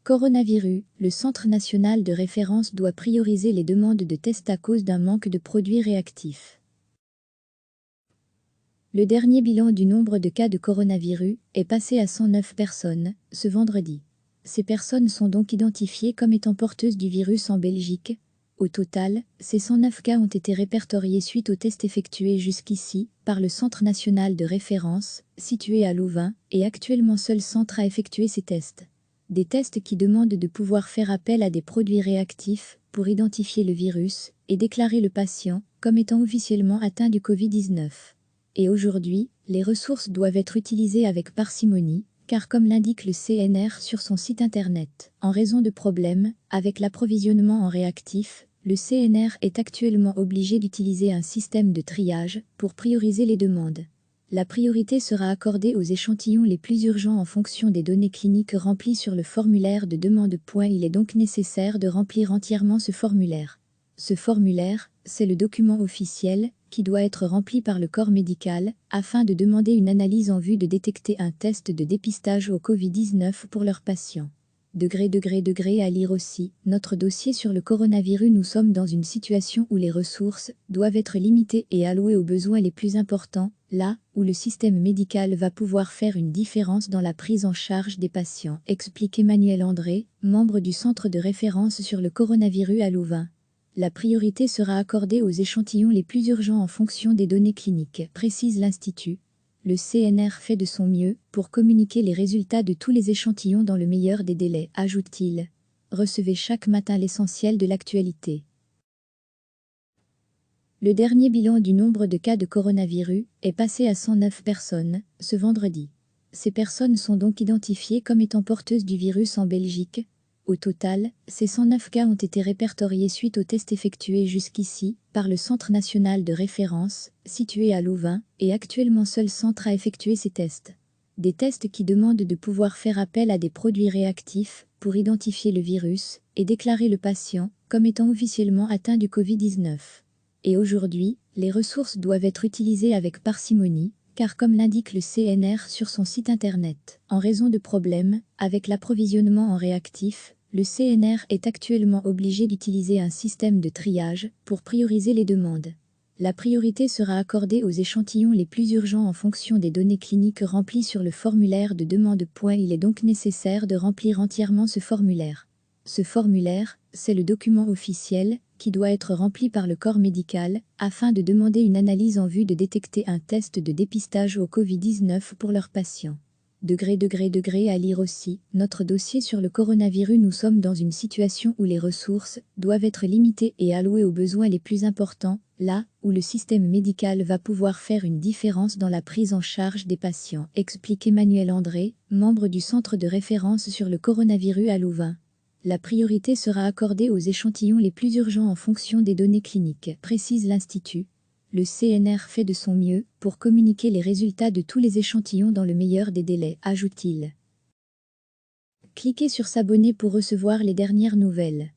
Coronavirus, le Centre national de référence doit prioriser les demandes de tests à cause d'un manque de produits réactifs. Le dernier bilan du nombre de cas de coronavirus est passé à 109 personnes, ce vendredi. Ces personnes sont donc identifiées comme étant porteuses du virus en Belgique. Au total, ces 109 cas ont été répertoriés suite aux tests effectués jusqu'ici par le Centre national de référence, situé à Louvain, et actuellement seul centre à effectuer ces tests. Des tests qui demandent de pouvoir faire appel à des produits réactifs pour identifier le virus et déclarer le patient comme étant officiellement atteint du Covid-19. Et aujourd'hui, les ressources doivent être utilisées avec parcimonie, car comme l'indique le CNR sur son site internet, en raison de problèmes avec l'approvisionnement en réactifs, le CNR est actuellement obligé d'utiliser un système de triage pour prioriser les demandes. La priorité sera accordée aux échantillons les plus urgents en fonction des données cliniques remplies sur le formulaire de demande. Il est donc nécessaire de remplir entièrement ce formulaire. Ce formulaire, c'est le document officiel qui doit être rempli par le corps médical afin de demander une analyse en vue de détecter un test de dépistage au Covid-19 pour leurs patients. À lire aussi, notre dossier sur le coronavirus. Nous sommes dans une situation où les ressources doivent être limitées et allouées aux besoins les plus importants, là où le système médical va pouvoir faire une différence dans la prise en charge des patients, explique Emmanuel André, membre du centre de référence sur le coronavirus à Louvain. La priorité sera accordée aux échantillons les plus urgents en fonction des données cliniques, précise l'Institut. Le CNR fait de son mieux pour communiquer les résultats de tous les échantillons dans le meilleur des délais, ajoute-t-il. Recevez chaque matin l'essentiel de l'actualité. Le dernier bilan du nombre de cas de coronavirus est passé à 109 personnes, ce vendredi. Ces personnes sont donc identifiées comme étant porteuses du virus en Belgique. Au total, ces 109 cas ont été répertoriés suite aux tests effectués jusqu'ici par le Centre national de référence, situé à Louvain, et actuellement seul centre à effectuer ces tests. Des tests qui demandent de pouvoir faire appel à des produits réactifs pour identifier le virus et déclarer le patient comme étant officiellement atteint du Covid-19. Et aujourd'hui, les ressources doivent être utilisées avec parcimonie, car comme l'indique le CNR sur son site internet, en raison de problèmes avec l'approvisionnement en réactifs, le CNR est actuellement obligé d'utiliser un système de triage pour prioriser les demandes. La priorité sera accordée aux échantillons les plus urgents en fonction des données cliniques remplies sur le formulaire de demande. Il est donc nécessaire de remplir entièrement ce formulaire. Ce formulaire, c'est le document officiel qui doit être rempli par le corps médical afin de demander une analyse en vue de détecter un test de dépistage au Covid-19 pour leurs patients. À lire aussi, notre dossier sur le coronavirus. Nous sommes dans une situation où les ressources doivent être limitées et allouées aux besoins les plus importants, là où le système médical va pouvoir faire une différence dans la prise en charge des patients, explique Emmanuel André, membre du centre de référence sur le coronavirus à Louvain. La priorité sera accordée aux échantillons les plus urgents en fonction des données cliniques, précise l'Institut. Le CNR fait de son mieux pour communiquer les résultats de tous les échantillons dans le meilleur des délais, ajoute-t-il. Cliquez sur s'abonner pour recevoir les dernières nouvelles.